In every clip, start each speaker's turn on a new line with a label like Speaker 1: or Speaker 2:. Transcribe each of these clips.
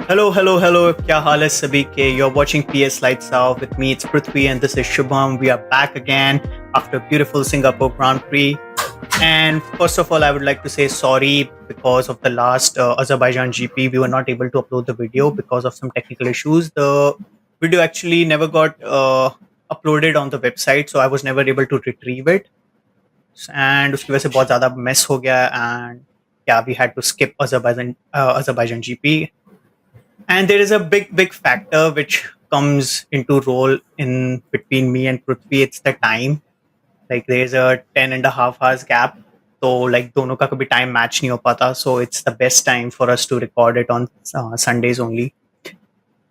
Speaker 1: Hello. क्या हाल है सभी के? You're watching PS Lights Out with me. It's Pruthvi and this is Shubham. We are back again after beautiful Singapore Grand Prix. And first of all, I would like to say sorry because of the last Azerbaijan GP. We were not able to upload the video because of some technical issues. The video actually never got uploaded on the website, so I was never able to retrieve it. And उसकी वजह से बहुत ज़्यादा mess हो गया. And yeah, we had to skip Azerbaijan GP. And there is a big factor which comes into role in between me and Prithvi. It's the time. Like there's a 10.5 hours gap. So like दोनों का कभी time match नहीं हो पाता. So it's the best time for us to record it on Sundays only.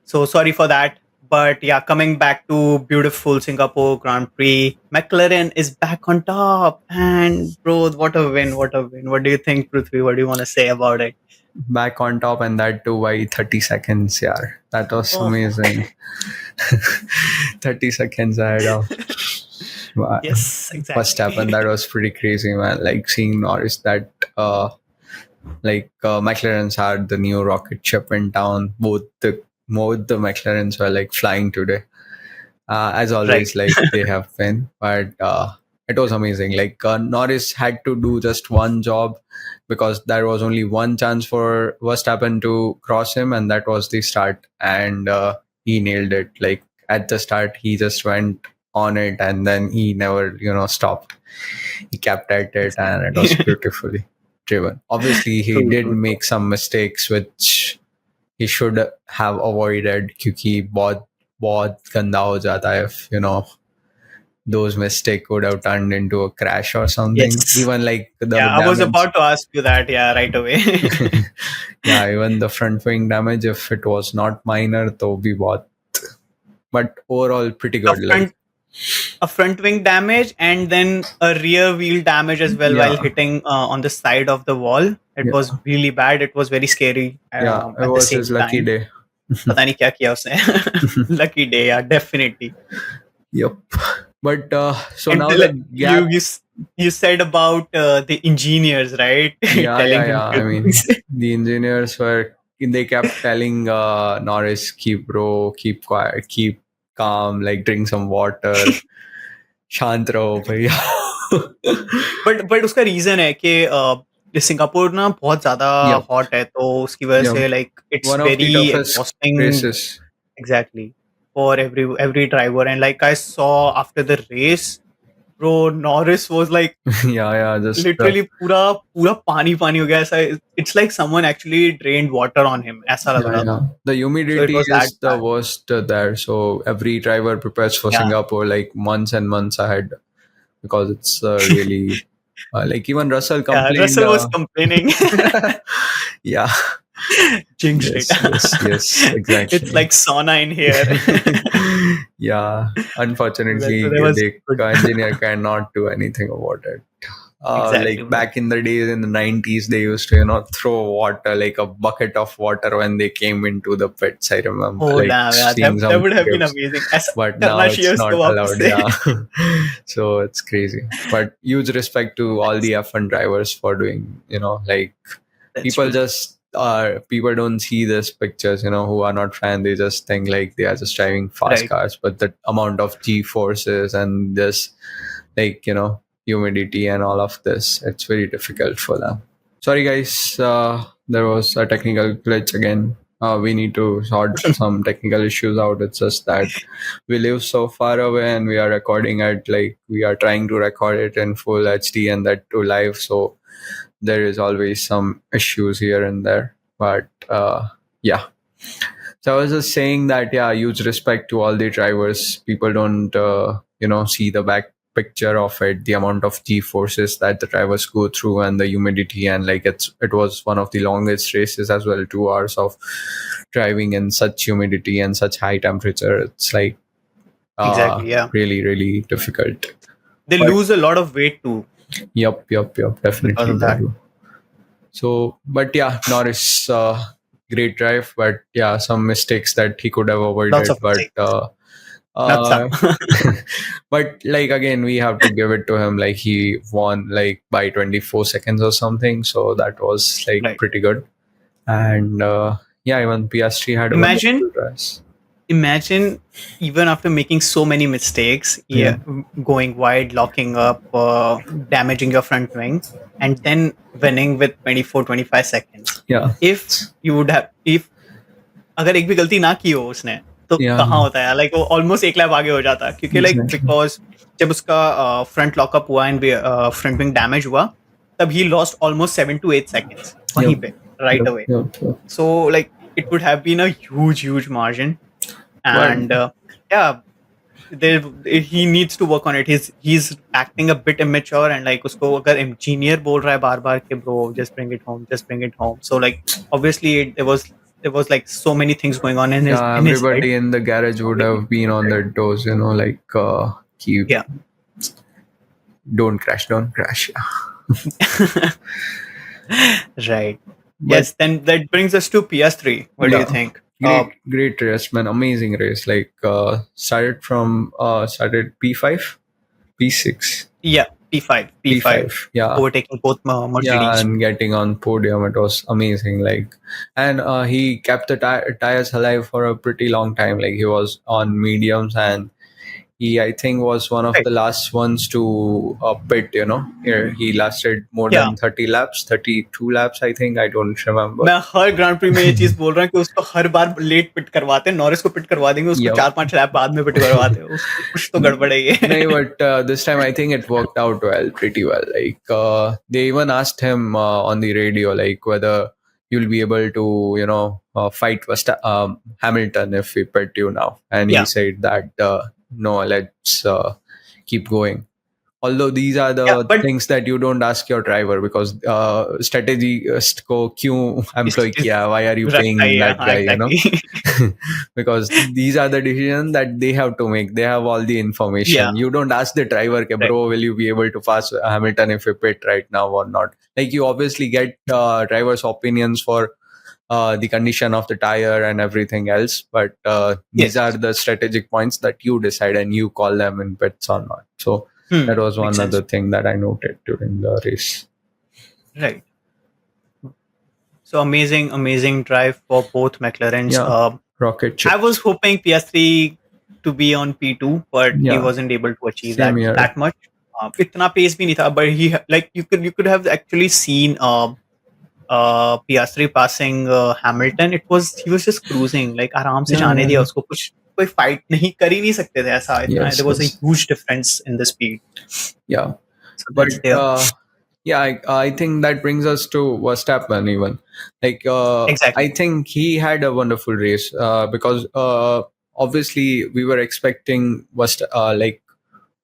Speaker 1: So sorry for that. But yeah, coming back to beautiful Singapore Grand Prix, McLaren is back on top. And bro, what a win. What do you think, Prithvi? What do you want to say about it?
Speaker 2: Back on top, and that too by 30 seconds. Yeah, that was amazing. 30 seconds ahead of
Speaker 1: Yes, exactly.
Speaker 2: Verstappen. That was pretty crazy, man. Like seeing Norris, that McLarens had the new rocket ship in town. Both the McLarens were like flying today, as always.
Speaker 1: Right.
Speaker 2: Like they have been, but it was amazing. Like Norris had to do just one job, because there was only one chance for Verstappen to cross him, and that was the start. And he nailed it. Like at the start, he just went on it, and then he never, stopped. He kept at it, and it was beautifully driven. Obviously, he did make some mistakes, which he should have avoided. क्योंकि बहुत गंदा हो जाता है if those mistakes would have turned into a crash or something.
Speaker 1: Yes.
Speaker 2: Even like the
Speaker 1: I was about to ask you that. Yeah, right away.
Speaker 2: Yeah, even the front wing damage, if it was not minor, to bhi bahut. But overall, pretty good.
Speaker 1: A front wing damage and then a rear wheel damage as well while hitting on the side of the wall. It was really bad. It was very scary.
Speaker 2: It was his lucky day.
Speaker 1: पता नहीं क्या किया उसने. Lucky day, yeah, definitely.
Speaker 2: Yep. But so
Speaker 1: and
Speaker 2: now
Speaker 1: you said about the engineers, right?
Speaker 2: Yeah. I mean, the engineers they kept telling Norris, keep quiet, keep calm, like drink some water, शांत रहो भैया.
Speaker 1: but उसका reason है कि Singapore ना बहुत ज़्यादा hot है, तो उसकी वजह से like it's
Speaker 2: one
Speaker 1: very
Speaker 2: of the toughest
Speaker 1: exhausting
Speaker 2: races.
Speaker 1: Exactly. For every driver. And like I saw after the race, bro, Norris was like
Speaker 2: just
Speaker 1: literally पूरा पानी हो गया ऐसा. It's like someone actually drained water on him. ऐसा लग रहा था.
Speaker 2: The humidity is the worst there. So every driver prepares for Singapore like months and months ahead, because it's really like even Russell complained.
Speaker 1: Yeah, Russell was complaining.
Speaker 2: Yeah.
Speaker 1: Jinxed it.
Speaker 2: Yes, exactly.
Speaker 1: It's like sauna in here.
Speaker 2: Yeah, unfortunately, the engineer cannot do anything about it.
Speaker 1: Exactly.
Speaker 2: Like back in the days in the 90s, they used to throw water, like a bucket of water, when they came into the pits. I remember.
Speaker 1: Oh, damn, that would have been amazing.
Speaker 2: But now it's not allowed. Yeah. So it's crazy. But huge respect to all the F1 drivers for doing, people just people don't see these pictures, who are not fans. They just think like they are just driving fast cars, but the amount of G forces and this, humidity and all of this, it's very difficult for them. Sorry guys, there was a technical glitch again. We need to sort some technical issues out. It's just that we live so far away and we are recording it, like we are trying to record it in full HD and that too live, so there is always some issues here and there. But yeah, so I was just saying that, huge respect to all the drivers. People don't see the back picture of it, the amount of G forces that the drivers go through, and the humidity, and like it was one of the longest races as well. 2 hours of driving in such humidity and such high temperature. It's like
Speaker 1: exactly,
Speaker 2: really difficult.
Speaker 1: They lose a lot of weight too.
Speaker 2: Yep, definitely they do. So, but yeah, Norris, great drive, but yeah, some mistakes that he could have avoided. But like again, we have to give it to him. Like he won like by 24 seconds or something, so that was like pretty good. And Yeah, even Piastri had a
Speaker 1: Imagine,
Speaker 2: wonderful race.
Speaker 1: imagine, even after making so many mistakes,
Speaker 2: Yeah,
Speaker 1: yeah, going wide, locking up, damaging your front wing, and then winning with 24-25 seconds.
Speaker 2: yeah,
Speaker 1: If you would have, if अगर एक भी गलती ना की हो उसने, तो
Speaker 2: yeah,
Speaker 1: कहाँ होता है, लाइक वो ऑलमोस्ट एक लैप आगे हो जाता, क्योंकि लाइक
Speaker 2: exactly.
Speaker 1: बिकॉज जब उसका फ्रंट लॉकअप हुआ एंड फ्रंट विंग डैमेज हुआ, तब he lost almost 7 to 8 seconds वहीं
Speaker 2: Yep,
Speaker 1: पे right
Speaker 2: yep,
Speaker 1: away.
Speaker 2: yep, yep.
Speaker 1: So like it would have been a huge margin,
Speaker 2: But
Speaker 1: and yeah, there he needs to work on it. He's acting a bit immature, and like उसको अगर engineer बोल रहा है बार बार कि bro just bring it home, so like obviously there was like so many things going on in his
Speaker 2: yeah,
Speaker 1: head.
Speaker 2: everybody in the garage would have been on their toes, like keep
Speaker 1: Yeah.
Speaker 2: don't crash, don't crash.
Speaker 1: Right.
Speaker 2: But
Speaker 1: Yes, then that brings us to PS3. What do you
Speaker 2: yeah,
Speaker 1: think?
Speaker 2: great race, man, amazing race. Like started P5, P6,
Speaker 1: Yeah, P5,
Speaker 2: P5. Yeah,
Speaker 1: overtaking both
Speaker 2: yeah,
Speaker 1: Mercedes.
Speaker 2: and getting on podium, it was amazing. Like, and he kept the tires alive for a pretty long time. Like, he was on mediums, and he, I think, was one of
Speaker 1: Right.
Speaker 2: the last ones to pit. Here he lasted more
Speaker 1: Yeah.
Speaker 2: than 30 laps, 32 laps, I think. I don't remember.
Speaker 1: मैं हर grand pre में ये चीज बोल रहा हूँ कि उसको हर बार late पिट करवाते हैं, नॉरिस को पिट करवा देंगे, उसको
Speaker 2: Yep.
Speaker 1: 4-5 लैप बाद में पिट करवाते हैं, उसको कुछ तो गड़बड़ है ये.
Speaker 2: No, but this time I think it worked out well, pretty well. Like they even asked him on the radio, like whether you'll be able to, fight Hamilton if we pit you now, and
Speaker 1: Yeah.
Speaker 2: he said that no, let's keep going. Although these are
Speaker 1: Yeah,
Speaker 2: the
Speaker 1: but
Speaker 2: things that you don't ask your driver, because strategist को क्यों employ
Speaker 1: is
Speaker 2: किया? Why are you
Speaker 1: रखा ही
Speaker 2: paying
Speaker 1: है,
Speaker 2: that
Speaker 1: हाँ,
Speaker 2: guy?
Speaker 1: exactly.
Speaker 2: Because these are the decisions that they have to make. They have all the information.
Speaker 1: Yeah.
Speaker 2: You don't ask the driver, "Ke,
Speaker 1: Right.
Speaker 2: bro, will you be able to pass Hamilton if you pit right now or not?" Like, you obviously get drivers' opinions for the condition of the tire and everything else, but these
Speaker 1: Yes.
Speaker 2: are the strategic points that you decide and you call them in pits or not. So that was
Speaker 1: Makes
Speaker 2: one
Speaker 1: sense.
Speaker 2: other thing that I noted during the race.
Speaker 1: Right. So amazing drive for both McLarens.
Speaker 2: Yeah, rocket
Speaker 1: I
Speaker 2: ship.
Speaker 1: was hoping PS3 to be on P2, but he
Speaker 2: Yeah,
Speaker 1: wasn't able to achieve
Speaker 2: same here.
Speaker 1: that much. इतना pace भी नहीं था, but he like you could have actually seen Piastri passing Hamilton. He was just cruising, like आराम से
Speaker 2: Yeah,
Speaker 1: जाने दिया
Speaker 2: yeah.
Speaker 1: उसको, कुछ कोई fight नहीं कर ही नहीं सकते थे ऐसा इतना.
Speaker 2: Yes,
Speaker 1: There was a
Speaker 2: yes.
Speaker 1: huge difference in the speed.
Speaker 2: Yeah.
Speaker 1: So
Speaker 2: But
Speaker 1: that's there.
Speaker 2: yeah, I think that brings us to Verstappen even. Like,
Speaker 1: Exactly.
Speaker 2: I think he had a wonderful race because obviously we were expecting like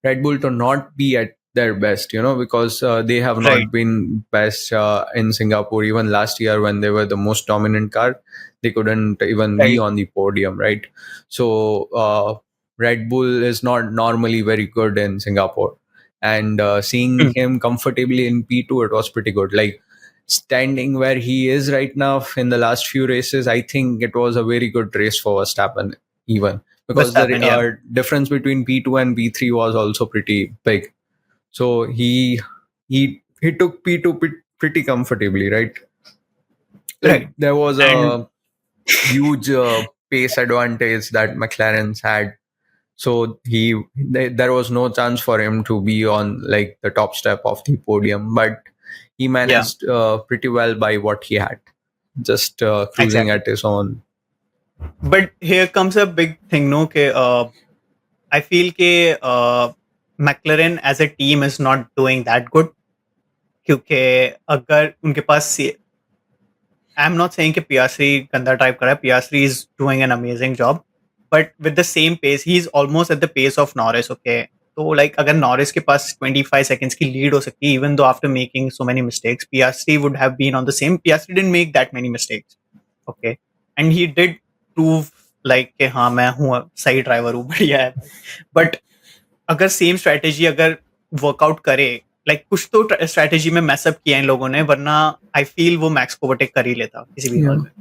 Speaker 2: Red Bull to not be at their best, because they have not
Speaker 1: Right.
Speaker 2: been best in Singapore. Even last year when they were the most dominant car, they couldn't even be
Speaker 1: Right.
Speaker 2: on the podium, right? So Red Bull is not normally very good in Singapore. And seeing him comfortably in P2, it was pretty good. Like, standing where he is right now in the last few races, I think it was a very good race for Verstappen, even because the
Speaker 1: Verstappen, yeah.
Speaker 2: difference between P2 and P3 was also pretty big. So he took P2 pretty comfortably, right? Like,
Speaker 1: Right.
Speaker 2: there was
Speaker 1: And
Speaker 2: a huge pace advantage that McLaren's had. So there was no chance for him to be on like the top step of the podium, but he managed pretty well by what he had, just cruising
Speaker 1: exactly.
Speaker 2: at his own.
Speaker 1: But here comes a big thing, no? I feel that McLaren as a team is not doing that good. क्योंकि अगर उनके पास I'm not saying that Piastri ganda drive कर रहा है. Piastri is doing an amazing job, but with the same pace, he's almost at the pace of Norris. Okay, so like अगर Norris के पास 25 seconds की lead हो सकती है, even though after making so many mistakes, Piastri would have been on the same. Piastri didn't make that many mistakes. Okay, and he did prove like कि हाँ मैं हूँ सही ड्राइवर हूँ, बढ़िया है. But अगर सेम स्ट्रेटेजी अगर वर्कआउट करे, लाइक कुछ तो स्ट्रेटेजी में मैसअप किया इन लोगों ने, वरना आई फील वो मैक्स को ओवरटेक कर ही लेता किसी भी हाल में.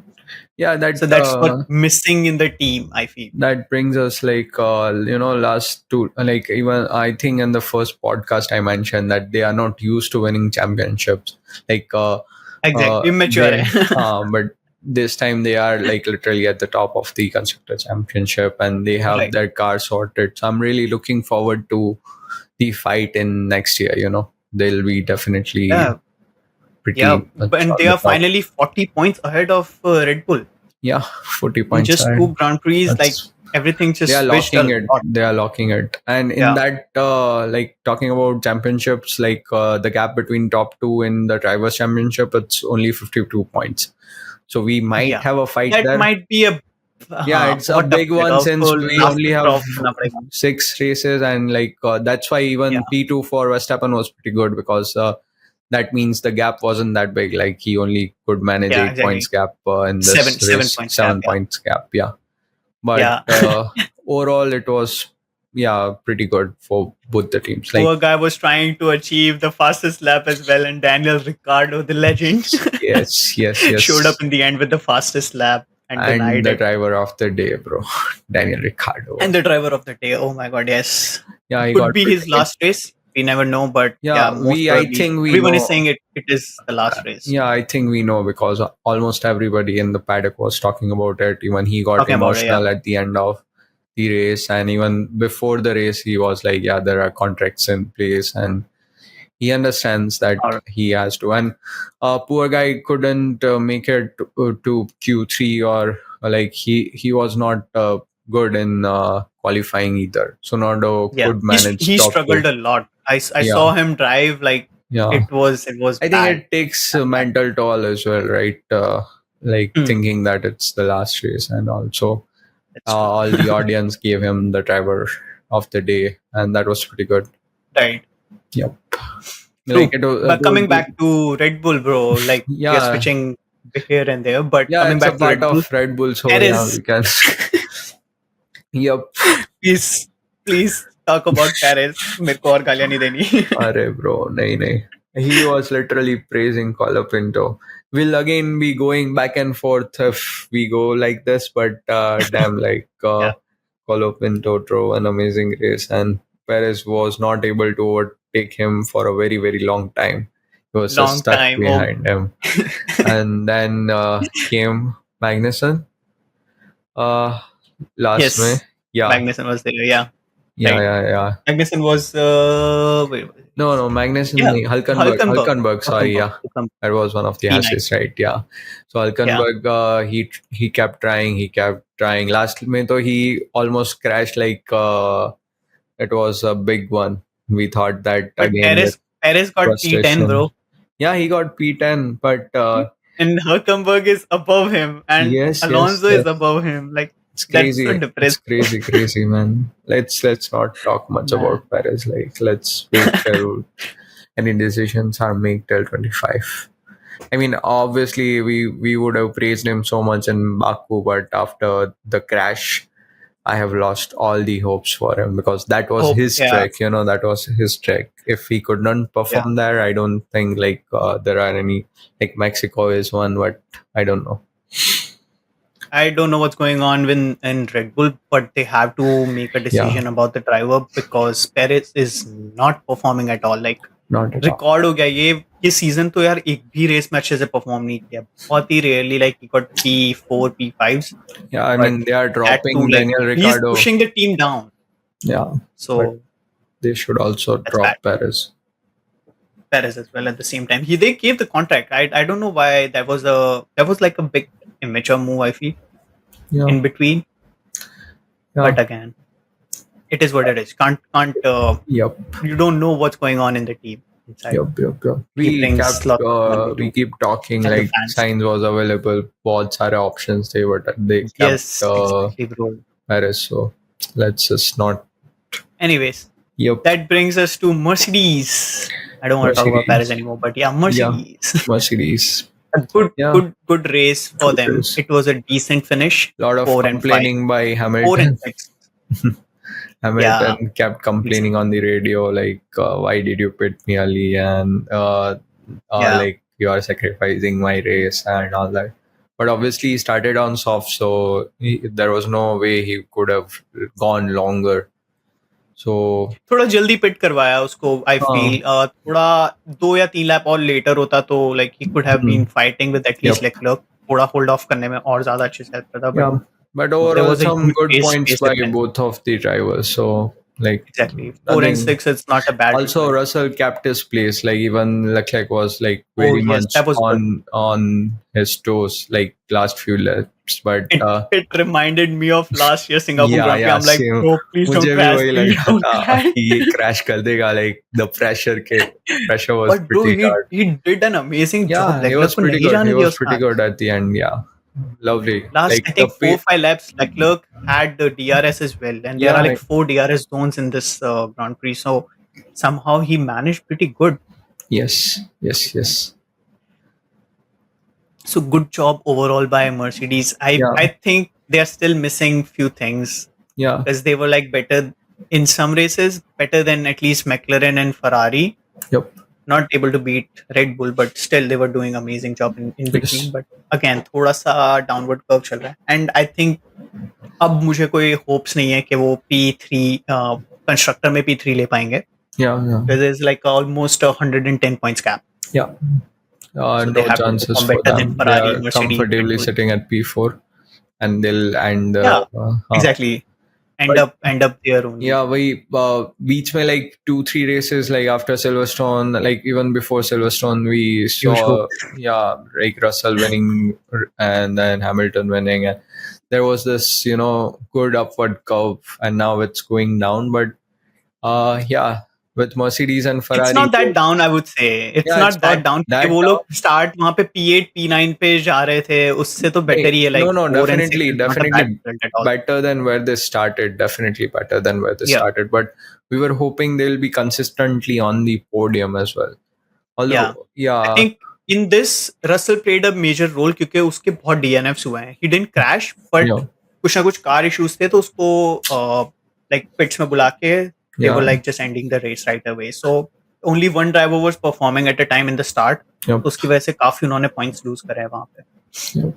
Speaker 2: Yeah,
Speaker 1: So that's what missing in the team, I feel.
Speaker 2: That brings us like last two, like, even I think in the first podcast I mentioned that they are not used to winning championships. Like
Speaker 1: Exactly, immature
Speaker 2: they,
Speaker 1: है.
Speaker 2: but this time they are like literally at the top of the constructor championship, and they have
Speaker 1: Right.
Speaker 2: their car sorted. So I'm really looking forward to the fight in next year. They'll be definitely
Speaker 1: Yeah. Yeah.
Speaker 2: pretty much
Speaker 1: And
Speaker 2: on
Speaker 1: they
Speaker 2: the
Speaker 1: are
Speaker 2: top.
Speaker 1: finally 40 points ahead of Red Bull.
Speaker 2: Yeah, 40
Speaker 1: In
Speaker 2: points
Speaker 1: just
Speaker 2: ahead.
Speaker 1: 2 Grand Prix, like
Speaker 2: That's
Speaker 1: everything
Speaker 2: they
Speaker 1: just
Speaker 2: are
Speaker 1: switched a
Speaker 2: locking it.
Speaker 1: lot.
Speaker 2: They are locking it. And in
Speaker 1: Yeah.
Speaker 2: that, like talking about championships, like the gap between top two in the drivers' championship, it's only 52 points. So we might
Speaker 1: Yeah.
Speaker 2: have a fight
Speaker 1: That
Speaker 2: there.
Speaker 1: might be a
Speaker 2: Yeah, it's a
Speaker 1: बहुत tough
Speaker 2: big one
Speaker 1: रहेगा
Speaker 2: since
Speaker 1: उसको
Speaker 2: we
Speaker 1: last
Speaker 2: only
Speaker 1: तक
Speaker 2: have
Speaker 1: drop करना पड़ेगा
Speaker 2: 6 races, and like that's why even
Speaker 1: yeah
Speaker 2: P2 for Verstappen was pretty good, because that means the gap wasn't that big. Like he only could manage
Speaker 1: yeah
Speaker 2: 8 points
Speaker 1: exactly
Speaker 2: gap in
Speaker 1: seven
Speaker 2: this
Speaker 1: seven
Speaker 2: race,
Speaker 1: points gap
Speaker 2: 7 points gap. Yeah, but
Speaker 1: yeah
Speaker 2: overall it was pretty good for both the teams. Like
Speaker 1: poor guy was trying to achieve the fastest lap as well and Daniel Ricciardo the legend
Speaker 2: yes, yes,
Speaker 1: showed up
Speaker 2: yes,
Speaker 1: in the end with the fastest lap and
Speaker 2: and
Speaker 1: denied
Speaker 2: the
Speaker 1: it
Speaker 2: driver of the day, bro, Daniel Ricciardo.
Speaker 1: and the driver of the day oh my god yes
Speaker 2: Yeah, he
Speaker 1: could
Speaker 2: got
Speaker 1: be his
Speaker 2: pretty.
Speaker 1: last race we never know but yeah
Speaker 2: Yeah,
Speaker 1: most
Speaker 2: I
Speaker 1: probably
Speaker 2: think we
Speaker 1: everyone is
Speaker 2: know.
Speaker 1: saying it is the last race
Speaker 2: Yeah, I think we know, because almost everybody in the paddock was talking about it. Even he got
Speaker 1: talking about it yeah
Speaker 2: emotional at the end of the race, and even before the race, he was like, "Yeah, there are contracts in place," and he understands that
Speaker 1: or
Speaker 2: he has to. And poor guy couldn't make it to Q3, or like he was not good in qualifying either. So Nardo
Speaker 1: yeah
Speaker 2: could manage
Speaker 1: he
Speaker 2: top
Speaker 1: struggled
Speaker 2: two.
Speaker 1: a lot I
Speaker 2: Yeah,
Speaker 1: saw him drive like
Speaker 2: yeah.
Speaker 1: it was
Speaker 2: I think
Speaker 1: bad
Speaker 2: it takes a
Speaker 1: that time.
Speaker 2: mental toll as well, right? Like
Speaker 1: Hmm,
Speaker 2: thinking that it's the last race, and also
Speaker 1: that's true
Speaker 2: all the audience gave him the driver of the day, and that was pretty good.
Speaker 1: right
Speaker 2: Yep. Like
Speaker 1: true
Speaker 2: it was,
Speaker 1: but coming back to Red Bull bro like we are
Speaker 2: yeah,
Speaker 1: switching here and there but
Speaker 2: yeah.
Speaker 1: coming
Speaker 2: It's a
Speaker 1: back to
Speaker 2: part
Speaker 1: Red Bull
Speaker 2: of Red Bull, so yeah,
Speaker 1: Perez
Speaker 2: we can. Yep.
Speaker 1: please please talk about Perez मेरे को और गालियां नहीं देनी
Speaker 2: Arre, bro, nahi, nahi. He was literally praising Colapinto. We'll again be going back and forth if we go like this, but damn, like
Speaker 1: yeah
Speaker 2: Colapinto drove an amazing race, and Perez was not able to overtake him for a very, very long time. He was just
Speaker 1: long
Speaker 2: stuck
Speaker 1: time oh
Speaker 2: behind him. And then came Magnussen last May.
Speaker 1: yes
Speaker 2: Yeah,
Speaker 1: Magnussen was there yeah
Speaker 2: yeah,
Speaker 1: right
Speaker 2: yeah, yeah.
Speaker 1: Magnussen was wait
Speaker 2: No, Magnussen,
Speaker 1: yeah
Speaker 2: Hulkenberg.
Speaker 1: Hulkenberg
Speaker 2: Hulkenberg, sorry,
Speaker 1: Hulkenberg
Speaker 2: yeah.
Speaker 1: Hulkenberg
Speaker 2: That was one of the
Speaker 1: P9
Speaker 2: asses, right? Yeah. So
Speaker 1: yeah
Speaker 2: Hulkenberg, he kept trying, Last May, though, he almost crashed. Like it was a big one. We thought that
Speaker 1: but
Speaker 2: again with
Speaker 1: Perez got P10
Speaker 2: frustration.
Speaker 1: bro
Speaker 2: Yeah, he got P10, but
Speaker 1: and Hulkenberg is above him and
Speaker 2: yes, yes,
Speaker 1: Alonso is
Speaker 2: yes.
Speaker 1: above him like
Speaker 2: It's
Speaker 1: that's so
Speaker 2: crazy. It's
Speaker 1: depressing
Speaker 2: crazy, crazy, man. Let's not talk much
Speaker 1: man
Speaker 2: about Perez. Like, let's wait till any decisions are made till 25. I mean, obviously, we would have praised him so much in Baku, but after the crash, I have lost all the hopes for him, because that was
Speaker 1: hope
Speaker 2: his
Speaker 1: yeah
Speaker 2: track. That was his track. If he could not
Speaker 1: yeah
Speaker 2: perform there, I don't think like there are any, like Mexico is one, but I don't know.
Speaker 1: I don't know what's going on in Red Bull, but they have to make a
Speaker 2: Yeah,
Speaker 1: decision about the driver because Perez is not performing at all. Like
Speaker 2: not at all.
Speaker 1: Record हो गया ये season तो यार एक भी race में अच्छे से परफॉर्म नहीं किया बहुत ही rarely like he got P4 P5s
Speaker 2: Yeah, I
Speaker 1: but
Speaker 2: mean they are
Speaker 1: that too
Speaker 2: dropping
Speaker 1: like
Speaker 2: Daniel
Speaker 1: he's
Speaker 2: Ricciardo.
Speaker 1: pushing the team down
Speaker 2: Yeah,
Speaker 1: so
Speaker 2: but they should also
Speaker 1: that's bad
Speaker 2: drop Perez.
Speaker 1: Perez as well at the same time they gave the contract I don't know why that was like a big immature move I feel
Speaker 2: Yeah,
Speaker 1: in between
Speaker 2: yeah.
Speaker 1: but again it is what it is can't
Speaker 2: Yep,
Speaker 1: you don't know what's going on in the team inside
Speaker 2: yep.
Speaker 1: he brings lots of money
Speaker 2: We
Speaker 1: to
Speaker 2: keep talking
Speaker 1: and the
Speaker 2: like
Speaker 1: fans
Speaker 2: Sainz was available, बहुत सारे options they kept
Speaker 1: yes exactly bro
Speaker 2: Perez. So let's just not.
Speaker 1: anyways
Speaker 2: Yep,
Speaker 1: that brings us to Mercedes. I don't want to talk about Paris
Speaker 2: Mercedes.
Speaker 1: anymore, but yeah,
Speaker 2: Yeah,
Speaker 1: Mercedes.
Speaker 2: Mercedes.
Speaker 1: A
Speaker 2: Yeah,
Speaker 1: good race for
Speaker 2: good
Speaker 1: them.
Speaker 2: race.
Speaker 1: It was a decent finish.
Speaker 2: Lot of
Speaker 1: 4 and 5,
Speaker 2: complaining by
Speaker 1: 4 and 6. Yeah,
Speaker 2: Hamilton kept complaining on the radio, like, why did you pit me early? And
Speaker 1: yeah.
Speaker 2: like, you are sacrificing my race and all that. But obviously, he started on soft, so there was no way he could have gone longer. So,
Speaker 1: थोड़ा जल्दी पिट करवाया उसको आई
Speaker 2: हाँ,
Speaker 1: feel थोड़ा 2 या 3 lap और letter होता तो like he could have been fighting with at least
Speaker 2: yep,
Speaker 1: Leclerc थोड़ा होल्ड ऑफ करने में और ज्यादा अच्छे से हेल्प करता, but
Speaker 2: Yeah, but
Speaker 1: there
Speaker 2: overall
Speaker 1: was a
Speaker 2: some
Speaker 1: huge
Speaker 2: good points
Speaker 1: pace
Speaker 2: by
Speaker 1: difference.
Speaker 2: both of the drivers. So like
Speaker 1: Exactly, 4 and 6.
Speaker 2: nothing.
Speaker 1: It's not a bad
Speaker 2: Also,
Speaker 1: result.
Speaker 2: Russell kept his place. Like even Leclerc was like
Speaker 1: Oh
Speaker 2: very
Speaker 1: yes,
Speaker 2: much
Speaker 1: that was good.
Speaker 2: on his toes, like last few laps. But
Speaker 1: It reminded me of last year Singapore
Speaker 2: yeah,
Speaker 1: Grand Prix.
Speaker 2: yeah,
Speaker 1: I'm like,
Speaker 2: same.
Speaker 1: bro, please don't
Speaker 2: मुझे भी
Speaker 1: crash,
Speaker 2: वही लग
Speaker 1: please
Speaker 2: रहा
Speaker 1: don't
Speaker 2: था
Speaker 1: crash.
Speaker 2: कि ये crash कर देगा. Like the pressure was
Speaker 1: But bro,
Speaker 2: pretty
Speaker 1: he
Speaker 2: hard.
Speaker 1: he did an amazing job.
Speaker 2: Yeah, he
Speaker 1: Leclerc
Speaker 2: was
Speaker 1: को
Speaker 2: pretty
Speaker 1: नहीं
Speaker 2: good. He
Speaker 1: जाने दिया
Speaker 2: was
Speaker 1: उसने
Speaker 2: pretty
Speaker 1: आज.
Speaker 2: good at the end. Yeah, lovely.
Speaker 1: Last,
Speaker 2: Like
Speaker 1: I
Speaker 2: the
Speaker 1: think 4 5 laps, Leclerc had the DRS as well, and there are
Speaker 2: yeah,
Speaker 1: like 4 DRS zones in this Grand Prix. So somehow he managed pretty good.
Speaker 2: yes, yes, yes.
Speaker 1: So good job overall by Mercedes. I
Speaker 2: Yeah,
Speaker 1: I think they are still missing few things
Speaker 2: yeah,
Speaker 1: because they were like better in some races, better than at least McLaren and Ferrari.
Speaker 2: yep.
Speaker 1: Not able to beat Red Bull, but still they were doing amazing job in between.
Speaker 2: Yes.
Speaker 1: But again, थोड़ा सा downward curve चल रहा है. And I think अब मुझे कोई hopes नहीं है कि वो P3 कंस्ट्रक्टर में P3 ले पाएंगे.
Speaker 2: Yeah, yeah,
Speaker 1: Because there's like almost 110 points gap.
Speaker 2: yeah.
Speaker 1: So they
Speaker 2: No
Speaker 1: have to
Speaker 2: chances
Speaker 1: perform
Speaker 2: for
Speaker 1: better than
Speaker 2: them. They
Speaker 1: Ferrari,
Speaker 2: are
Speaker 1: Mercedes, Red
Speaker 2: comfortably
Speaker 1: Bull.
Speaker 2: sitting at P4, and they'll end.
Speaker 1: Yeah, exactly. End
Speaker 2: But
Speaker 1: up there only.
Speaker 2: yeah, we beach में like 2 3 races like after Silverstone, like even before Silverstone, we
Speaker 1: Usual.
Speaker 2: saw like Russell winning and then Hamilton winning, and there was this good upward curve, and now it's going down. But yeah, with Mercedes and
Speaker 1: It's
Speaker 2: Ferrari,
Speaker 1: not that down, I would say. It's
Speaker 2: yeah, it's
Speaker 1: not that
Speaker 2: not
Speaker 1: down. क्योंकि
Speaker 2: that
Speaker 1: वो
Speaker 2: down.
Speaker 1: लोग start वहाँ पे P8, P9 पे जा रहे थे. उससे तो better ही है.
Speaker 2: No,
Speaker 1: Like
Speaker 2: no,
Speaker 1: 4 and 6
Speaker 2: definitely,
Speaker 1: is not a bad
Speaker 2: definitely
Speaker 1: result at all.
Speaker 2: better than where they started. Definitely better than where they
Speaker 1: Yeah,
Speaker 2: started. But we were hoping they'll be consistently on the podium as well.
Speaker 1: yeah.
Speaker 2: Although,
Speaker 1: I
Speaker 2: yeah,
Speaker 1: think in this Russell played a major role क्योंकि उसके बहुत DNFs हुए हैं. He didn't crash, but
Speaker 2: yeah,
Speaker 1: कुछ ना कुछ car issues थे तो उसको like pits में बुला के they were
Speaker 2: yeah,
Speaker 1: like just ending the race right away. So only one driver was performing at a time in the start.
Speaker 2: yep,
Speaker 1: तो उसकी वजह से काफी उन्होंने points lose करे हैं वहाँ पे.
Speaker 2: yep.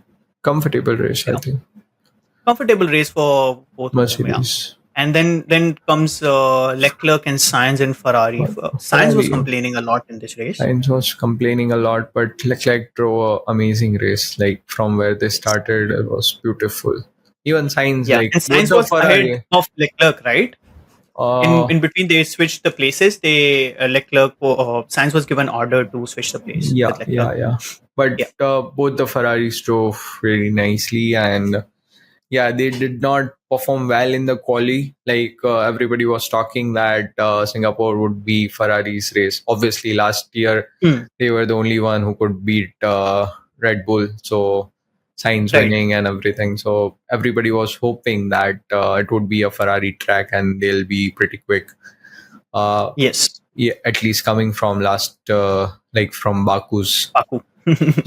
Speaker 2: Comfortable race, I
Speaker 1: Yeah.
Speaker 2: think.
Speaker 1: Comfortable race for both of them, yeah.
Speaker 2: Mercedes.
Speaker 1: And then comes Leclerc and Sainz and Ferrari. Sainz was
Speaker 2: Ferrari.
Speaker 1: complaining a lot in this race.
Speaker 2: Sainz was complaining a lot, but Leclerc drove an amazing race. Like from where they started, it was beautiful. Even Sainz,
Speaker 1: Yeah,
Speaker 2: like
Speaker 1: and
Speaker 2: both
Speaker 1: Sainz
Speaker 2: the
Speaker 1: was ahead
Speaker 2: Ferrari.
Speaker 1: of Leclerc, right? In between, they switched the places. Sainz was given order to switch the place
Speaker 2: Yeah,
Speaker 1: with Leclerc.
Speaker 2: yeah. But
Speaker 1: Yeah.
Speaker 2: both the Ferraris drove really nicely, and yeah, they did not perform well in the quali. Like everybody was talking that Singapore would be Ferrari's race. Obviously, last year
Speaker 1: Hmm.
Speaker 2: they were the only one who could beat Red Bull. So Sainz
Speaker 1: Right.
Speaker 2: winning and everything. So everybody was hoping that it would be a Ferrari track and they'll be pretty quick.
Speaker 1: Yes,
Speaker 2: Yeah, at least coming from last, like from Baku's.
Speaker 1: Baku.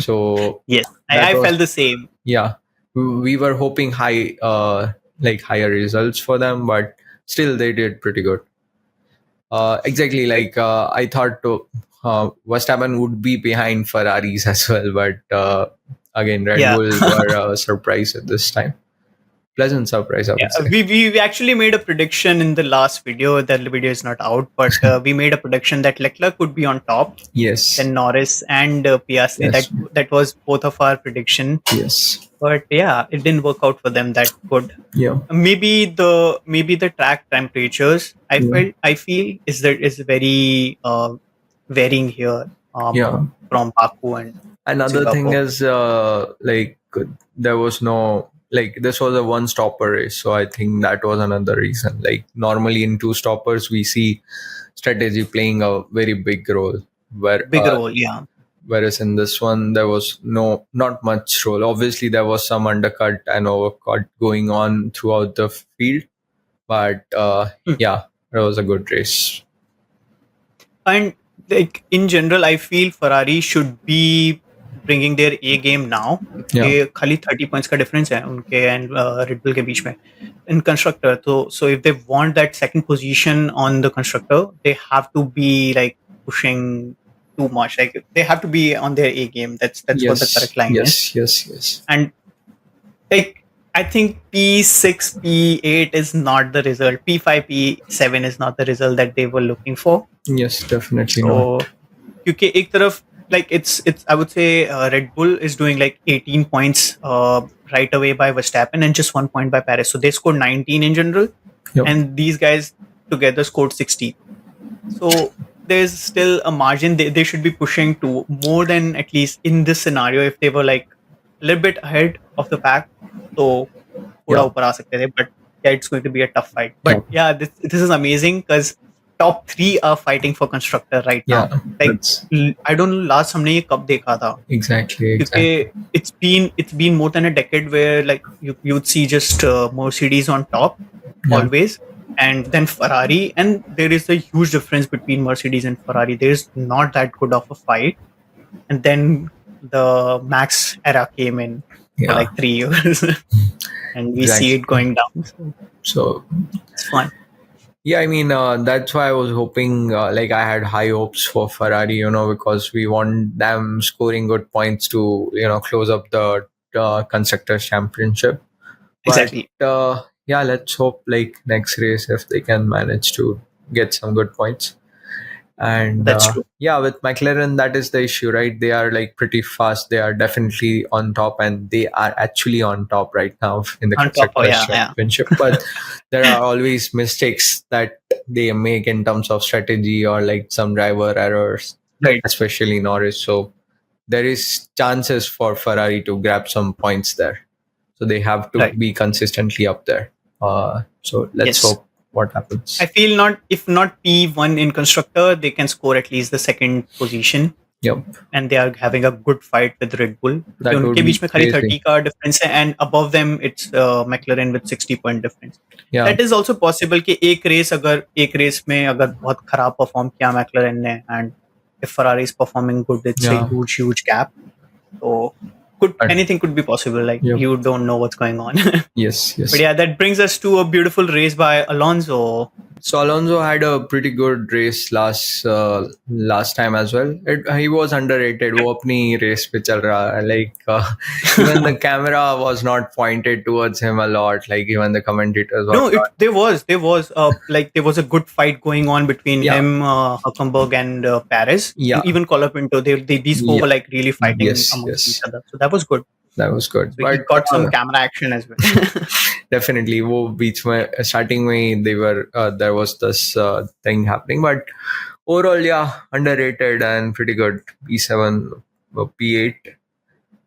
Speaker 2: So
Speaker 1: Yes,
Speaker 2: that
Speaker 1: I
Speaker 2: was-
Speaker 1: felt the same.
Speaker 2: yeah, we were hoping higher results for them, but still they did pretty good. Exactly, like I thought Verstappen would be behind Ferraris as well, but again, Red
Speaker 1: Yeah.
Speaker 2: Bull were a surprise at this time. Pleasant surprise, I would
Speaker 1: Yeah,
Speaker 2: say.
Speaker 1: we actually made a prediction in the last video. That video is not out, but we made a prediction that Leclerc would be on top,
Speaker 2: Yes,
Speaker 1: then Norris and Piastri.
Speaker 2: Yes.
Speaker 1: That was both of our prediction.
Speaker 2: yes,
Speaker 1: But yeah, it didn't work out for them that good.
Speaker 2: yeah,
Speaker 1: Maybe the track temperatures
Speaker 2: Yeah.
Speaker 1: I feel is very varying here
Speaker 2: yeah.
Speaker 1: from Baku and
Speaker 2: Another thing
Speaker 1: Singapore.
Speaker 2: is like there was no, like this was a one stopper race, so I think that was another reason. Like normally in two stoppers we see strategy playing a very big role,
Speaker 1: big role. Yeah,
Speaker 2: whereas in this one there was not much role. Obviously there was some undercut and overcut going on throughout the field, but yeah, it was a good race.
Speaker 1: and like in general, I feel Ferrari should be bringing their A game now.
Speaker 2: Yeah.
Speaker 1: खाली 30 points का difference है उनके and Red Bull के बीच में in constructor. So if they want that second position on the constructor, they have to be like pushing too much. Like they have to be on their A game. That's what the correct line is.
Speaker 2: Yes.
Speaker 1: And like I think P6, P8 is not the result. P5, P7 is not the result that they were looking for.
Speaker 2: Yes, definitely
Speaker 1: So
Speaker 2: not.
Speaker 1: क्योंकि एक तरफ like it's I would say Red Bull is doing like 18 points right away by Verstappen and just 1 point by Perez. So they scored 19 in general,
Speaker 2: Yep.
Speaker 1: and these guys together scored 60. So there's still a margin. They should be pushing to more than, at least in this scenario, if they were like a little bit ahead of the pack. So थोड़ा
Speaker 2: Yeah.
Speaker 1: ऊपर आ सकते थे, but yeah, it's going to be a tough fight. But
Speaker 2: Yeah.
Speaker 1: yeah, this is amazing because top three are fighting for constructor right now.
Speaker 2: Yeah.
Speaker 1: Like
Speaker 2: That's
Speaker 1: I don't know last हमने ये कब देखा था,
Speaker 2: exactly.
Speaker 1: क्योंकि it's been more than a decade where like you'd see just Mercedes on top
Speaker 2: Yeah.
Speaker 1: always, and then Ferrari, and there is a huge difference between Mercedes and Ferrari. There's not that good of a fight, and then the Max era came in for
Speaker 2: Yeah.
Speaker 1: like 3 years, and we see it going down. So
Speaker 2: So
Speaker 1: it's fun.
Speaker 2: yeah, I mean, that's why I was hoping, like I had high hopes for Ferrari, because we want them scoring good points to, close up the Constructors' Championship. But
Speaker 1: Exactly.
Speaker 2: yeah, let's hope like next race if they can manage to get some good points. And
Speaker 1: That's true.
Speaker 2: yeah, with McLaren, that is the issue, right? They are like pretty fast. They are definitely on top, and they are actually on top right now in the
Speaker 1: On top of,
Speaker 2: Constructors'
Speaker 1: yeah.
Speaker 2: Championship. But there are always mistakes that they make in terms of strategy or like some driver errors,
Speaker 1: Right.
Speaker 2: especially Norris. So there is chances for Ferrari to grab some points there. So they have to
Speaker 1: Right.
Speaker 2: be consistently up there. So let's
Speaker 1: Yes.
Speaker 2: hope what happens.
Speaker 1: I feel if not P1 in constructor, they can score at least the second position.
Speaker 2: Yep.
Speaker 1: And they are having a good fight with Red Bull.
Speaker 2: That would
Speaker 1: उनके
Speaker 2: be
Speaker 1: बीच में खाली
Speaker 2: crazy.
Speaker 1: 30 का difference है, and above them it's McLaren with 60 point difference.
Speaker 2: Yeah.
Speaker 1: That is also possible कि एक race में अगर बहुत खराब perform किया McLaren ने, and if Ferrari is performing good, it's
Speaker 2: Yeah.
Speaker 1: a huge gap. So anything could be possible. Like
Speaker 2: Yep.
Speaker 1: you don't know what's going on.
Speaker 2: Yes.
Speaker 1: But yeah, that brings us to a beautiful race by Alonso.
Speaker 2: So Alonso had a pretty good race last time as well. He was underrated. वो अपनी race पे चल रहा है. Like even the camera was not pointed towards him a lot. Like even the commentators.
Speaker 1: No, there was like there was a good fight going on between
Speaker 2: Yeah.
Speaker 1: him, Hülkenberg, and Perez.
Speaker 2: Yeah.
Speaker 1: And even Colapinto, these four were like really fighting amongst each other. So that was good.
Speaker 2: That was good.
Speaker 1: So he got some camera action as well.
Speaker 2: Definitely, वो बीच में starting में they were there was this thing happening, but overall, yeah, underrated and pretty good. P7, P8,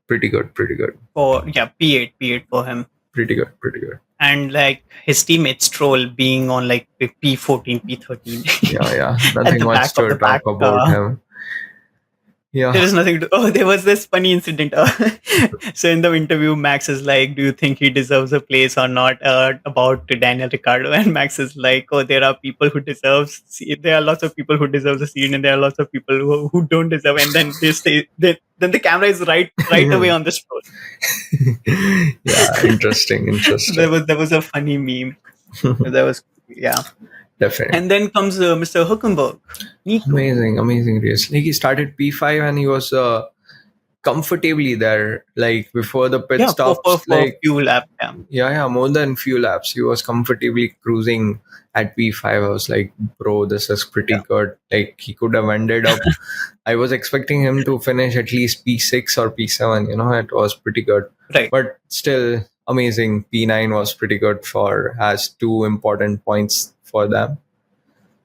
Speaker 2: pretty good.
Speaker 1: P8 for him.
Speaker 2: Pretty good.
Speaker 1: And like his teammate Stroll being on like P14, P13.
Speaker 2: Yeah. Nothing much to talk about him. Yeah.
Speaker 1: There is nothing to. Oh, there was this funny incident. So in the interview, Max is like, "Do you think he deserves a place or not?" About Daniel Ricciardo, and Max is like, "Oh, there are people who deserves. There are lots of people who deserve the seat, and there are lots of people who don't deserve." And then they stay. Then the camera is right away on the Stroll.
Speaker 2: Yeah, interesting.
Speaker 1: There was a funny meme. That was
Speaker 2: Definitely.
Speaker 1: And then comes Mr. Hülkenberg.
Speaker 2: Amazing race. Like he started P5 and he was comfortably there. Like before the pit stops,
Speaker 1: for
Speaker 2: like
Speaker 1: few laps.
Speaker 2: Yeah, more than few laps. He was comfortably cruising at P5. I was like, bro, this is pretty good. Like he could have ended up. I was expecting him to finish at least P6 or P7. It was pretty good.
Speaker 1: Right.
Speaker 2: But still amazing. P9 was pretty good has 2 important points for them.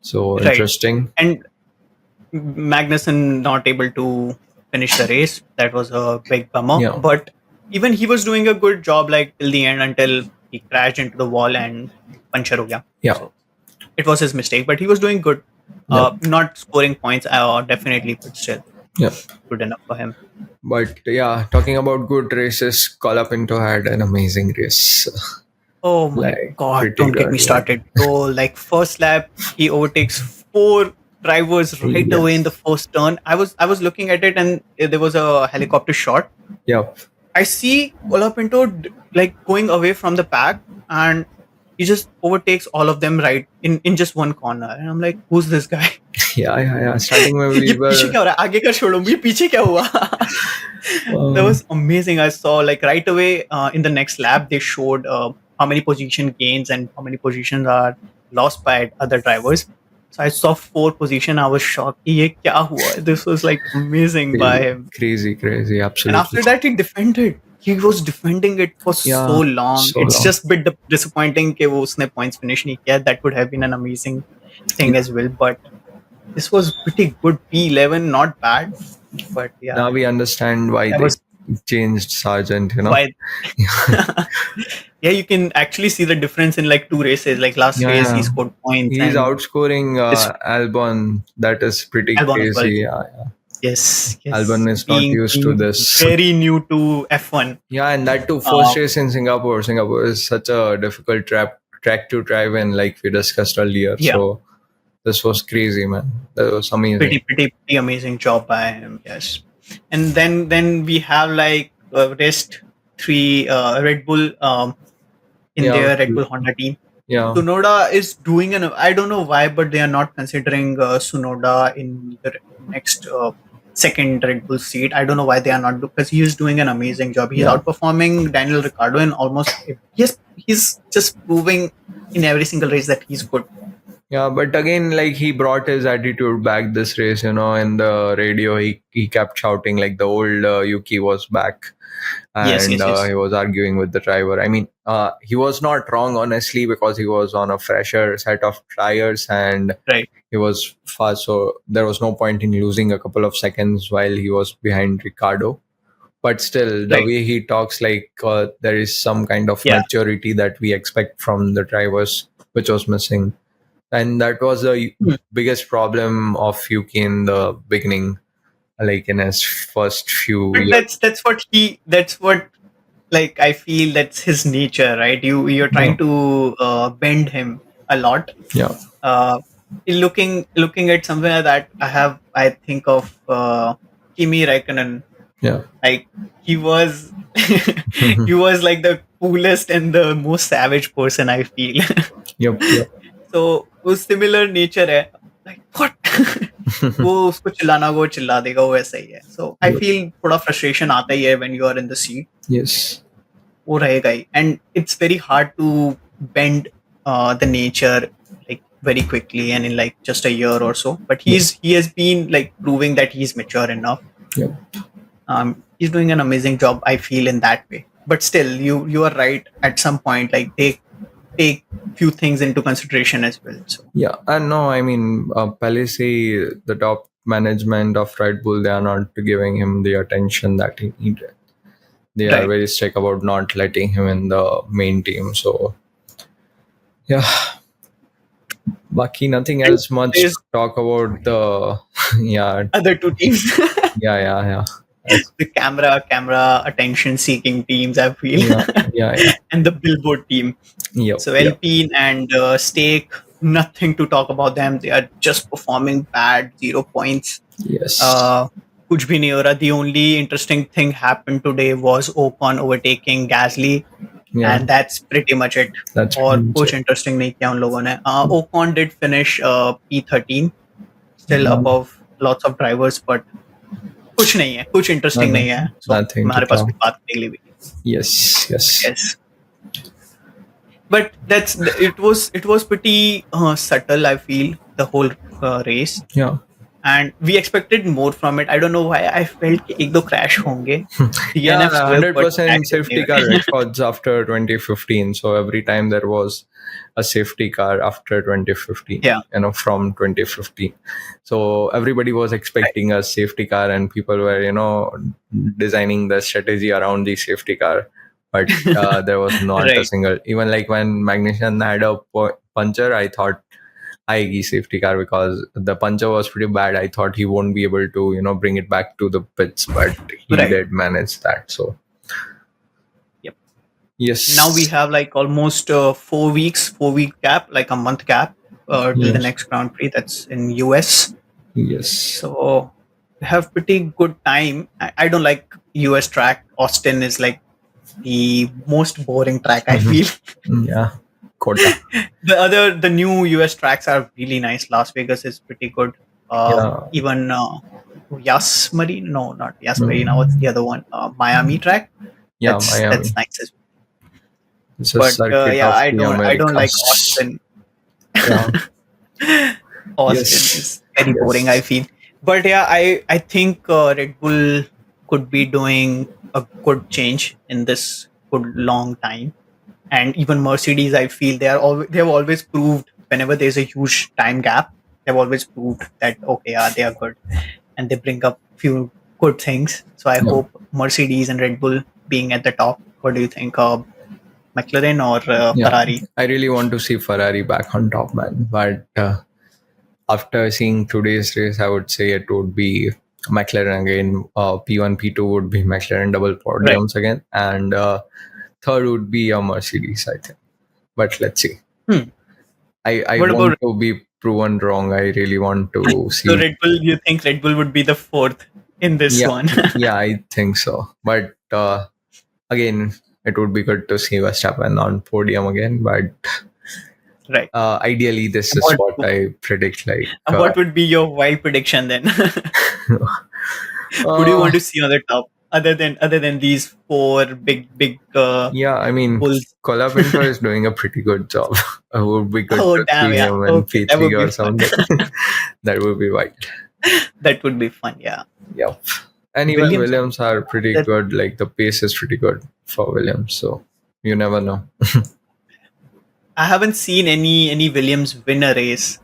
Speaker 2: So interesting.
Speaker 1: And Magnussen not able to finish the race. That was a big bummer.
Speaker 2: Yeah.
Speaker 1: But even he was doing a good job like till the end until he crashed into the wall and puncture ho gaya.
Speaker 2: Yeah.
Speaker 1: So it was his mistake, but he was doing good. Not scoring points definitely, but still good enough for him.
Speaker 2: But yeah, talking about good races, Colapinto had an amazing race.
Speaker 1: Oh my God, don't get me started. So like first lap, he overtakes 4 drivers right away in the first turn. I was looking at it and there was a helicopter shot.
Speaker 2: Yep.
Speaker 1: I see Colapinto like going away from the pack and he just overtakes all of them right in just one corner. And I'm like, who's this guy?
Speaker 2: Yeah. Starting when we were...
Speaker 1: पीछे क्या हो रहा है? आगे का छोड़ो, ये पीछे क्या हुआ? That was amazing. I saw like right away in the next lap, they showed how many position gains and how many positions are lost by other drivers. So I saw 4th position. I was shocked. Ye kya hua? This was like amazing by him.
Speaker 2: Crazy,
Speaker 1: And
Speaker 2: absolutely.
Speaker 1: after that, he defended. He was defending it for so
Speaker 2: Yeah,
Speaker 1: long.
Speaker 2: so
Speaker 1: It's
Speaker 2: long.
Speaker 1: just a bit disappointing कि वो उसने points finish नहीं किया. That would have been an amazing thing as well. But this was pretty good. P11, not bad. But yeah,
Speaker 2: Now we understand why
Speaker 1: that
Speaker 2: they
Speaker 1: was
Speaker 2: changed Sargent, you know.
Speaker 1: why. Yeah, you can actually see the difference in like 2 races. Like last race, he
Speaker 2: Yeah,
Speaker 1: scored points,
Speaker 2: he's
Speaker 1: and
Speaker 2: outscoring
Speaker 1: this
Speaker 2: Albon. That is pretty
Speaker 1: Albon as well.
Speaker 2: crazy. Yeah.
Speaker 1: Yes,
Speaker 2: Albon is not used to
Speaker 1: being
Speaker 2: this.
Speaker 1: very new to F1.
Speaker 2: Yeah, and that too, first race in Singapore. Singapore is such a difficult track to drive in, like we discussed earlier.
Speaker 1: Yeah.
Speaker 2: So this was crazy, man. That was amazing.
Speaker 1: Pretty amazing job by him. Yes, and then we have like rest 3 Red Bull in their Red Bull Honda team.
Speaker 2: Yeah.
Speaker 1: Tsunoda is doing I don't know why, but they are not considering Tsunoda in the next second Red Bull seat. I don't know why they are not, because he is doing an amazing job. He's outperforming Daniel Ricciardo in almost. He's just proving in every single race that he's good.
Speaker 2: Yeah, but again, like he brought his attitude back this race, you know. In the radio, he kept shouting like the old Yuki was back, and
Speaker 1: Yes.
Speaker 2: he was arguing with the driver. I mean, he was not wrong, honestly, because he was on a fresher set of tires and
Speaker 1: Right.
Speaker 2: he was fast, so there was no point in losing a couple of seconds while he was behind Ricardo. But still, the way he talks, like there is some kind of maturity that we expect from the drivers, which was missing. And that was the biggest problem of Yuki in the beginning, like in his first few years.
Speaker 1: That's what like I feel that's his nature, right? You're trying to bend him a lot.
Speaker 2: Yeah.
Speaker 1: Looking at something like that, I think of Kimi Räikkönen.
Speaker 2: Yeah.
Speaker 1: Like he was he was like the coolest and the most savage person, I feel.
Speaker 2: Yep.
Speaker 1: So वो similar nature है. Like what? वो उसको चिल्लाना वो चिल्ला देगा, वो वैसा ही है. So I feel थोड़ा frustration आता ही है when you are in the seat.
Speaker 2: Yes.
Speaker 1: वो रहेगा ही. And it's very hard to bend the nature like very quickly and in like just a year or so. But he has been like proving that he's mature enough.
Speaker 2: Yep.
Speaker 1: He's doing an amazing job, I feel, in that way. But still, you are right. At some point, like take few things into consideration as well. So
Speaker 2: yeah, and no, I mean, Palisi, the top management of Red Bull, they are not giving him the attention that he needed. They are very strict about not letting him in the main team. So yeah, Baki, nothing else much to talk about the
Speaker 1: other 2 teams.
Speaker 2: yeah.
Speaker 1: The camera attention seeking teams, I feel.
Speaker 2: Yeah.
Speaker 1: And the billboard team.
Speaker 2: Yep.
Speaker 1: So Alpine and Stake, nothing to talk about them. They are just performing bad, 0 points.
Speaker 2: Yes.
Speaker 1: Kuch bhi nahi ho raha. The only interesting thing happened today was Ocon overtaking Gasly. Yeah. And that's pretty much it. और कुछ interesting नहीं किया उन लोगों ने. Ocon did finish P13, still above lots of drivers, but कुछ नहीं है, कुछ interesting नहीं है. So हमारे पास कुछ बात करने के लिए भी.
Speaker 2: Yes.
Speaker 1: But it was pretty subtle, I feel, the whole race.
Speaker 2: Yeah.
Speaker 1: And we expected more from it. I don't know why I felt कि 1-2 crash होंगे.
Speaker 2: Yeah, 100% safety car records after 2015. So every time there was a safety car after 2015.
Speaker 1: Yeah.
Speaker 2: From 2015. So everybody was expecting a safety car, and people were, designing the strategy around the safety car. But there was not a single. Even like when Magnussen had a puncture, I thought Aigi safety car, because the puncture was pretty bad. I thought he won't be able to, bring it back to the pits, but he did manage that. So,
Speaker 1: yep.
Speaker 2: Yes.
Speaker 1: Now we have like almost 4 week gap, like a month gap till the next Grand Prix. That's in US.
Speaker 2: Yes.
Speaker 1: So we have pretty good time. I don't like US track. Austin is like the most boring track, I feel.
Speaker 2: Yeah. COTA.
Speaker 1: The new US tracks are really nice. Las Vegas is pretty good. Even Yas Marina, no, not Yas Marina. What's the other one? Miami track.
Speaker 2: Yeah, Miami.
Speaker 1: That's nice as well. But I don't like Austin. Austin
Speaker 2: Yes.
Speaker 1: is very boring, I
Speaker 2: Yes.
Speaker 1: feel. But yeah, I think Red Bull could be doing a good change in this good long time. And even Mercedes, I feel they have always proved whenever there's a huge time gap, they've always proved that okay, yeah, they are good, and they bring up few good things. So I
Speaker 2: Yeah.
Speaker 1: hope Mercedes and Red Bull being at the top. What do you think? McLaren or
Speaker 2: Yeah.
Speaker 1: Ferrari?
Speaker 2: I really want to see Ferrari back on top, man. But after seeing today's race, I would say it would be McLaren again. P1, P2 would be McLaren double
Speaker 1: Right.
Speaker 2: podiums again. And third would be a Mercedes, I think. But let's see.
Speaker 1: Hmm.
Speaker 2: I
Speaker 1: What
Speaker 2: want
Speaker 1: about
Speaker 2: to be proven wrong. I really want to
Speaker 1: so
Speaker 2: see.
Speaker 1: Red Bull? You think Red Bull would be the fourth in this
Speaker 2: Yeah,
Speaker 1: one?
Speaker 2: yeah, I think so. But again, it would be good to see Verstappen on podium again. But
Speaker 1: Right.
Speaker 2: ideally, this is
Speaker 1: What
Speaker 2: what I predict. Like,
Speaker 1: what would be your wild prediction then? Who do you
Speaker 2: uh,
Speaker 1: want to see on the top other than these four big
Speaker 2: yeah, I mean,
Speaker 1: bulls?
Speaker 2: Colapinto is doing a pretty good job. It would be good
Speaker 1: Oh
Speaker 2: to
Speaker 1: damn,
Speaker 2: see
Speaker 1: yeah.
Speaker 2: him in
Speaker 1: Okay, that
Speaker 2: P3
Speaker 1: would be
Speaker 2: or
Speaker 1: fun.
Speaker 2: something. That would be wild.
Speaker 1: That would be fun, yeah.
Speaker 2: Yep. And even
Speaker 1: Williams,
Speaker 2: Williams are pretty
Speaker 1: that
Speaker 2: good. Like the pace is pretty good for Williams. So you never know.
Speaker 1: I haven't seen any Williams win a race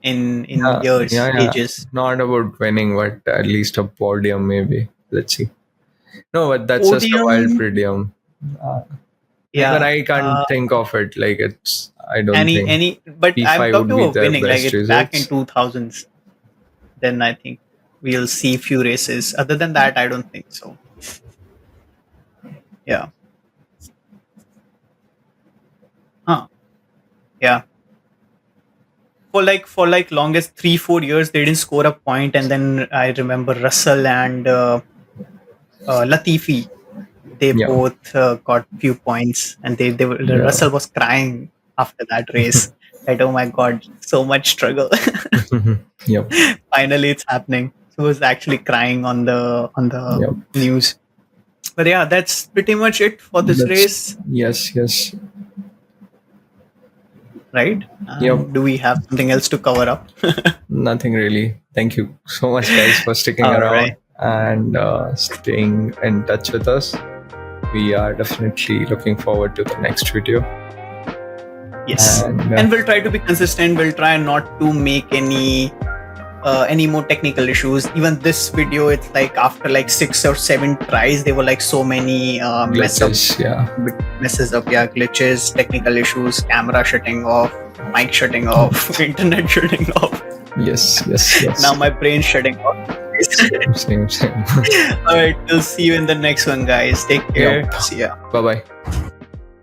Speaker 1: in
Speaker 2: Yeah,
Speaker 1: years,
Speaker 2: yeah, yeah.
Speaker 1: ages.
Speaker 2: Not about winning, but at least a podium, maybe. Let's see. No, but that's just a wild
Speaker 1: Podium,
Speaker 2: podium. Uh, Even
Speaker 1: yeah.
Speaker 2: I can't think of it. Like it's, I don't think
Speaker 1: But I'm
Speaker 2: P5 would
Speaker 1: talking
Speaker 2: be
Speaker 1: about
Speaker 2: their
Speaker 1: winning, like
Speaker 2: best
Speaker 1: it's back in
Speaker 2: results.
Speaker 1: 2000s. Then I think we'll see few races. Other than that, I don't think so. Yeah. Huh. Yeah. For like longest 3-4 years they didn't score a point, and then I remember Russell and Latifi, they
Speaker 2: Yeah,
Speaker 1: both got few points, and
Speaker 2: yeah.
Speaker 1: Russell was crying after that race that oh my god, so much struggle.
Speaker 2: Yep,
Speaker 1: Finally it's happening. He was actually crying on the
Speaker 2: yep.
Speaker 1: news. But yeah, that's pretty much it for this
Speaker 2: That's
Speaker 1: race,
Speaker 2: yes, yes.
Speaker 1: right?
Speaker 2: Yep.
Speaker 1: Do we have something else to cover up?
Speaker 2: Nothing really. Thank you so much, guys, for sticking
Speaker 1: All
Speaker 2: around
Speaker 1: right.
Speaker 2: and staying in touch with us. We are definitely looking forward to the next video.
Speaker 1: Yes,
Speaker 2: And
Speaker 1: and we'll try to be consistent. We'll try not to make any more technical issues. Even this video, it's like after like 6 or 7 tries, there were like so many
Speaker 2: glitches, yeah.
Speaker 1: messes up, yeah, glitches, technical issues, camera shutting off, mic shutting off, internet shutting off.
Speaker 2: Yes, yes, yes.
Speaker 1: Now my brain's shutting off.
Speaker 2: Same.
Speaker 1: All right, we'll see you in the next one, guys. Take care.
Speaker 2: Yep.
Speaker 1: See ya.
Speaker 2: Bye bye.